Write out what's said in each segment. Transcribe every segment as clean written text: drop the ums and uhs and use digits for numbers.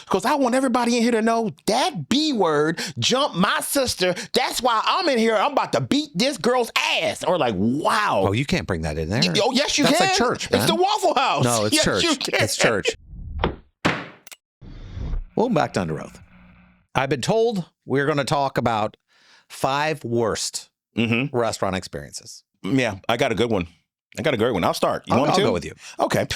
Because I want everybody in here to know that B word jumped my sister. That's why I'm in here. I'm about to beat this girl's ass. Or like, wow. Oh, you can't bring that in there. Oh, yes, you That's can. like church, man. It's the Waffle House. No, it's yes, church. You can. It's church. Welcome back to Under Oath. I've been told we're going to talk about 5 worst restaurant experiences. Yeah, I got a good one. I got a great one. I'll start. You want me to? I'll go with you. Okay.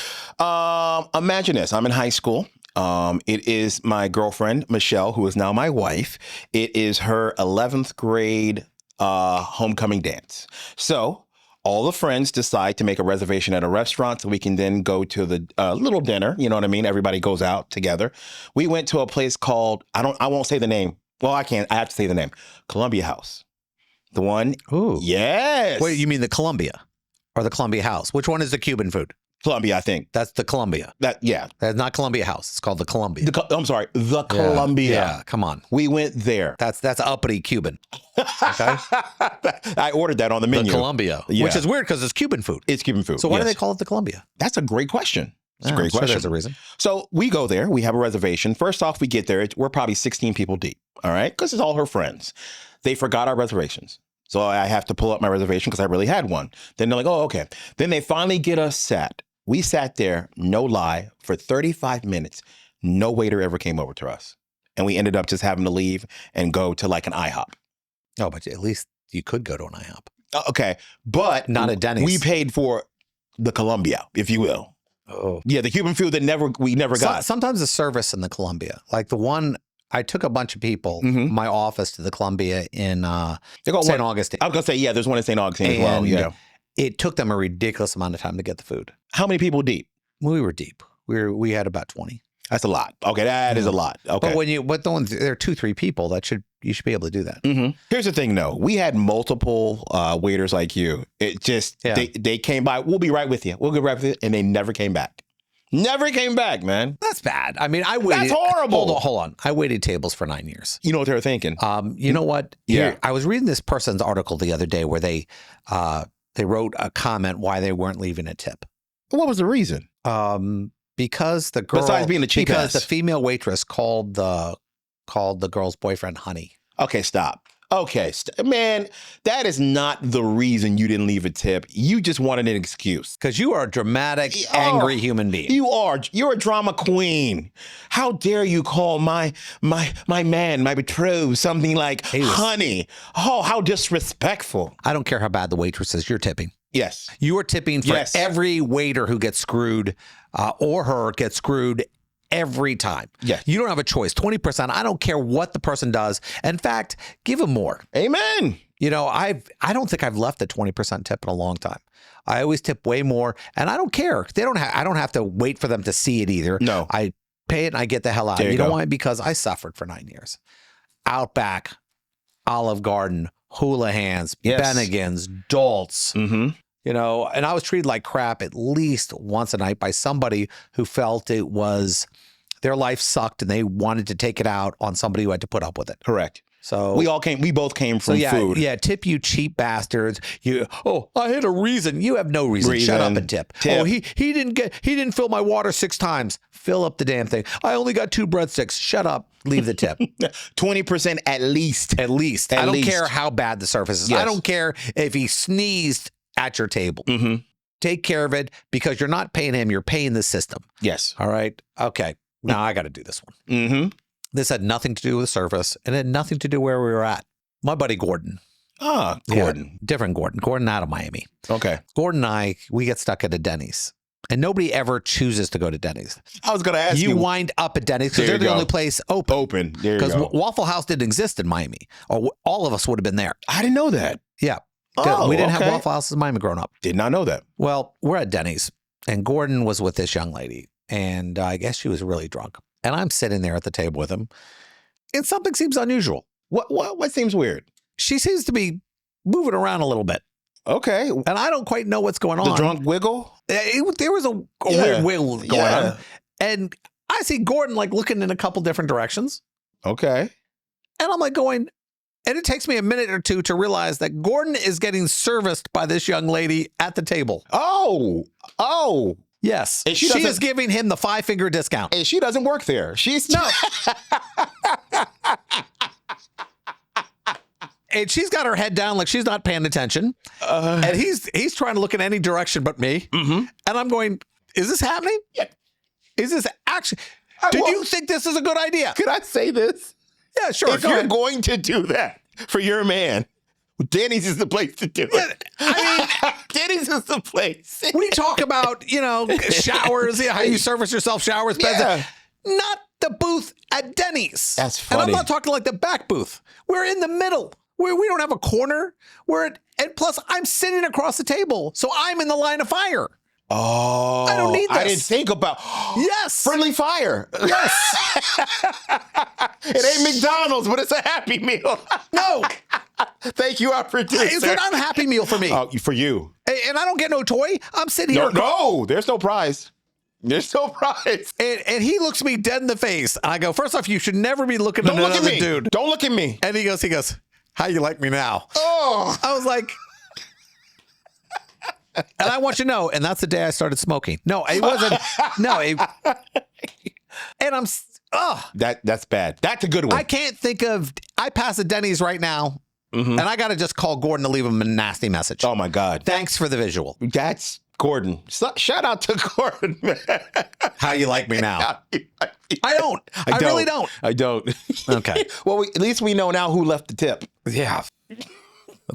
Imagine this. I'm in high school. It is my girlfriend, Michelle, who is now my wife. It is her 11th grade homecoming dance. So all the friends decide to make a reservation at a restaurant so we can then go to the little dinner. You know what I mean? Everybody goes out together. We went to a place called, I won't say the name. Well, I can't. I have to say the name. Columbia House. The one. Ooh. Yes. Wait, you mean the Columbia or the Columbia House? Which one is the Cuban food? Columbia, I think. That's the Columbia. Yeah. That's not Columbia House. It's called the Columbia. I'm sorry. The Columbia. Yeah, come on. We went there. That's uppity Cuban. Okay. I ordered that on the menu. The Columbia, which is weird because it's Cuban food. It's Cuban food. So why do they call it the Columbia? That's a great question. It's a great sure question. There's a reason. So we go there. We have a reservation. First off, we get there. We're probably 16 people deep. All right. Because it's all her friends. They forgot our reservations. So I have to pull up my reservation because I really had one. Then they're like, oh, okay. Then they finally get us sat. We sat there, no lie, for 35 minutes. No waiter ever came over to us. And we ended up just having to leave and go to like an IHOP. Oh, but at least you could go to an IHOP. Okay. But not a Denny's. We paid for the Columbia, if you will. Oh. Yeah, the Cuban food that we never got. Sometimes the service in the Columbia, like the one, I took a bunch of people, my office to the Columbia in St. Augustine. I was going to say, yeah, there's one in St. Augustine as well. Yeah. It took them a ridiculous amount of time to get the food. How many people deep? We were deep. We had about 20. That's a lot. Okay, that is a lot. Okay, but there are 2-3 people you should be able to do that. Mm-hmm. Here's the thing, though. We had multiple waiters like you. It just they came by. We'll be right with you. We'll get right with you, and they never came back. Never came back, man. That's bad. I mean, I waited. That's horrible. Hold on. I waited tables for 9 years. You know what they were thinking? You know what? Yeah. I was reading this person's article the other day where they wrote a comment why they weren't leaving a tip. What was the reason? Because the girl, besides being a cheap ass, the female waitress called the girl's boyfriend honey. Okay, stop. Okay, man, that is not the reason you didn't leave a tip. You just wanted an excuse. Because you are a dramatic, angry human being. You are. You're a drama queen. How dare you call my man, my betrothed, something like honey? Oh, how disrespectful. I don't care how bad the waitress is. You're tipping. Yes. You are tipping for every waiter who gets screwed or her gets screwed every time. Yes. You don't have a choice. 20%. I don't care what the person does. In fact, give them more. Amen. You know, I don't think I've left a 20% tip in a long time. I always tip way more, and I don't care. I don't have to wait for them to see it either. No. I pay it and I get the hell out. You know why? Because I suffered for 9 years. Outback, Olive Garden, Hula Hands, Bennigan's, Dalt's. Mm-hmm. You know, and I was treated like crap at least once a night by somebody who felt it was their life sucked and they wanted to take it out on somebody who had to put up with it. Correct. So we both came from food. Yeah, tip you cheap bastards. I had a reason. You have no reason. Shut up and tip. Oh, he didn't fill my water 6 times. Fill up the damn thing. I only got 2 breadsticks. Shut up. Leave the tip. 20% at least. At least. I don't care how bad the service is. Yes. I don't care if he sneezed at your table. Mm-hmm. Take care of it because you're not paying him. You're paying the system. Yes. All right. Okay. Now I got to do this one. Mm-hmm. This had nothing to do with service and it had nothing to do where we were at. My buddy Gordon. Gordon. Yeah, different Gordon. Gordon out of Miami. Okay. Gordon and we get stuck at a Denny's. And nobody ever chooses to go to Denny's. I was going to ask you. You wind up at Denny's because they're the only place open. There you go. Because Waffle House didn't exist in Miami. Or all of us would have been there. I didn't know that. Yeah. Oh, we didn't have Waffle Houses in Miami growing up. Did not know that. Well, we're at Denny's. And Gordon was with this young lady. And I guess she was really drunk. And I'm sitting there at the table with him. And something seems unusual. What seems weird? She seems to be moving around a little bit. Okay. And I don't quite know what's going on. The drunk wiggle? There was a weird wiggle going on. And I see Gordon like looking in a couple different directions. Okay. And I'm like going, and it takes me a minute or two to realize that Gordon is getting serviced by this young lady at the table. Oh. Yes. And she She doesn't- is giving him the 5-finger discount. And she doesn't work there. She's No. And she's got her head down like she's not paying attention. And he's trying to look in any direction but me. Mhm. And I'm going, is this happening? Yeah. Is this actually? Did you think this is a good idea? Could I say this? Yeah, sure. If Go you're ahead. going to do that for your man, Denny's is the place to do it. I mean, Denny's is the place. we talk about, showers, how you service yourself, showers, beds. Yeah. Not the booth at Denny's. That's And I'm funny. not talking like the back booth. We're in the middle. We don't have a corner. And plus, I'm sitting across the table, so I'm in the line of fire. Oh, I don't need I this. didn't think about Yes. friendly fire. Yes. It ain't McDonald's, but it's a Happy Meal. No. Thank you, our producer. It's an unhappy meal for me. For you. And I don't get no toy. I'm sitting here. No, there's no prize. There's no prize. And he looks me dead in the face. And I go, first off, you should never be looking Don't at look another at me. dude. Don't look at me. And he goes, how you like me now? Oh, I was like, and I want you to know, and that's the day I started smoking. No, it wasn't. And that's bad. That's a good one. I can't think of, I pass a Denny's right now, and I got to just call Gordon to leave him a nasty message. Oh my God. Thanks for the visual. That's Gordon. Shout out to Gordon, man. How you like me now? I don't. I really don't. I don't. Okay. Well, at least we know now who left the tip. Yeah.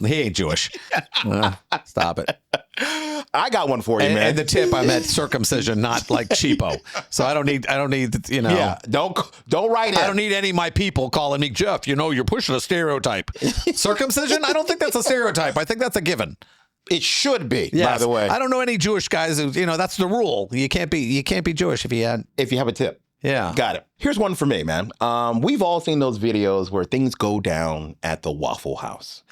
He ain't Jewish. Stop it. I got one for you, man. And the tip, I meant circumcision, not like cheapo. So I don't need, Yeah, don't write it. I don't need any of my people calling me Jeff. You're pushing a stereotype. Circumcision? I don't think that's a stereotype. I think that's a given. It should be, Yes. by the way. I don't know any Jewish guys who, that's the rule. You can't be Jewish if you had. If you have a tip. Yeah. Got it. Here's one for me, man. We've all seen those videos where things go down at the Waffle House.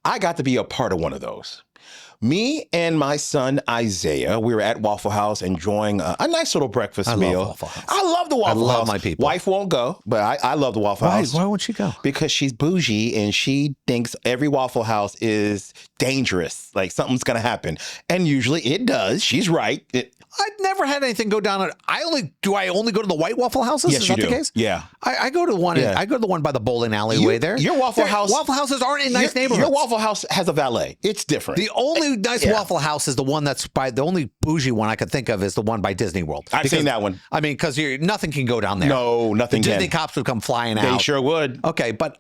I got to be a part of one of those. Me and my son Isaiah, we were at Waffle House enjoying a nice little breakfast meal. love Waffle House. I love the Waffle House. I love my people. Wife won't go, but I love the Waffle House. Why won't she go? Because she's bougie and she thinks every Waffle House is dangerous. Like something's going to happen. And usually it does. She's right. I've never had anything go down. I only go to the white Waffle Houses? Yes, Is you that do. the case? Yeah. I go to one. Yeah. I go to the one by the bowling alleyway there. Your Waffle House. Waffle Houses aren't in nice neighborhoods. Your Waffle House has a valet. It's different. The only nice Waffle House is the one that's the only bougie one I could think of is the one by Disney World. I've seen that one. I mean, because nothing can go down there. No, nothing The can. Disney cops would come flying They out. sure would. Okay, but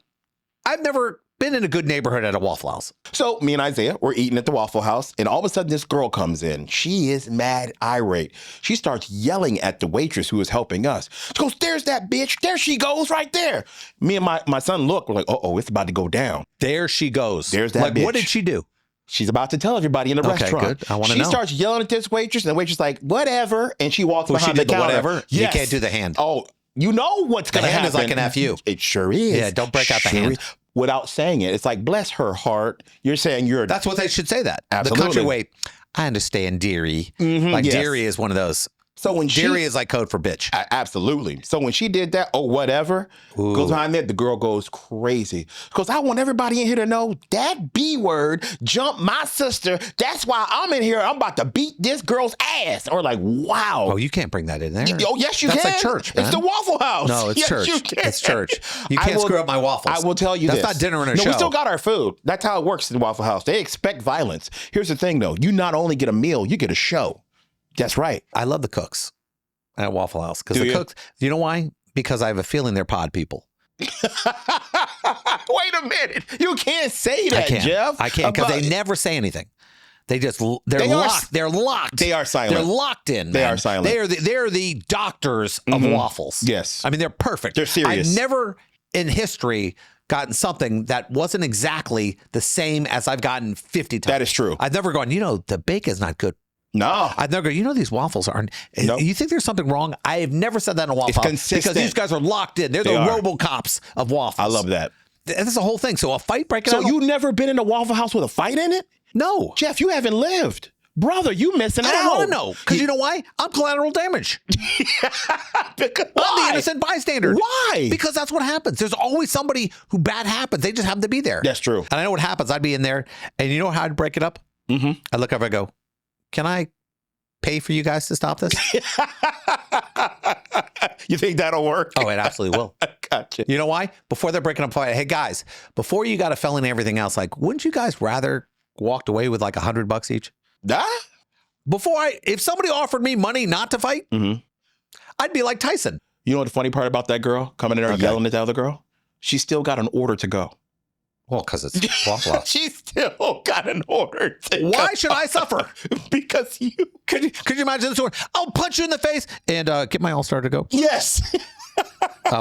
I've never been in a good neighborhood at a Waffle House. So me and Isaiah were eating at the Waffle House, and all of a sudden this girl comes in. She is mad irate. She starts yelling at the waitress who is helping us. She goes, "There's that bitch. There she goes right there." Me and my son look. We're like, "Uh-oh, it's about to go down." There she goes. There's that Like, bitch. what did she do? She's about to tell everybody in the Okay, restaurant. good. I wanna She know. starts yelling at this waitress, and the waitress is like, "Whatever," and she walks Well, she behind did the the counter. whatever? Yes. You can't do the hand. Oh, you know what's going to hand happen. is like an FU. It sure is. Yeah, don't break out the Sure hand. is. Without saying it. It's like, bless her heart. You're saying you're... That's what they should say that. Absolutely. The country way. I understand, dearie. Like yes. dearie is one of those. So when Dearie is like code for bitch. Absolutely. So when she did that, or whatever, goes behind there, the girl goes crazy. Because I want everybody in here to know that B word jumped my sister. That's why I'm in here. I'm about to beat this girl's ass. Or like, wow. Oh, you can't bring that in there. Oh, yes, you That's can. like church, man. It's the Waffle House. No, it's Yes, church. you can. It's church. You I can't will- screw up my waffles. I will tell you That's this. not dinner and a no, show. we still got our food. That's how it works in Waffle House. They expect violence. Here's the thing, though. You not only get a meal, you get a show. That's right. I love the cooks at Waffle House because Do the you? cooks. You know why? Because I have a feeling they're pod people. Wait a minute. You can't say that, I can't. Jeff. I can't because About- they never say anything. They're They are- locked. They're locked. They are silent. They're locked in. They man. are silent. They're the doctors of waffles. Yes. I mean they're perfect. They're serious. I've never in history gotten something that wasn't exactly the same as I've gotten 50 times. That is true. I've never gone, the bacon's not good. No. I've never gone, these waffles aren't. Nope. You think there's something wrong? I have never said that in a Waffle It's House consistent. because these guys are locked in. They're They the are. RoboCops of waffles. I love that. That's the whole thing. So a fight breaking So out. you never been in a Waffle House with a fight in it? No. Jeff, you haven't lived. Brother, you missing I out. don't want to know. Because you know why? I'm collateral damage. Because, I'm the why? innocent bystander. Why? Because that's what happens. There's always somebody who bad happens. They just happen to be there. That's true. And I know what happens. I'd be in there, and you know how I'd break it up? Mm-hmm. I look over, I go, can I pay for you guys to stop this? You think that'll work? Oh, it absolutely will. Gotcha. You know why? Before they're breaking up a fight, hey guys, before you got a felony and everything else, like, wouldn't you guys rather walked away with like $100 each? If somebody offered me money not to fight, I'd be like Tyson. You know what the funny part about that girl coming in there yelling at the other girl? She still got an order to go. Well, because it's Waffle House. She still got an order to go. Why should I suffer? Because you... Could you imagine this one? I'll punch you in the face and get my All-Star to go. Yes.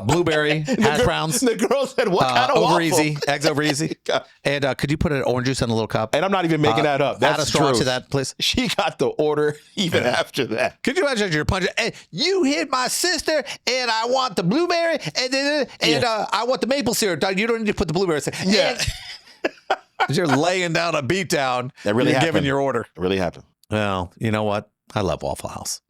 Blueberry, hash browns. The girl said, what kind of over waffle? easy, eggs over easy. And could you put an orange juice in a little cup? And I'm not even making that up. That's add a straw true. to that, please. She got the order even after that. Could you imagine you're punching? Hey, you hit my sister, and I want the blueberry, and I want the maple syrup. You don't need to put the blueberry. Yeah. You're laying down a beat down. That really you're happened. giving your order. It really happened. Well, you know what? I love Waffle House.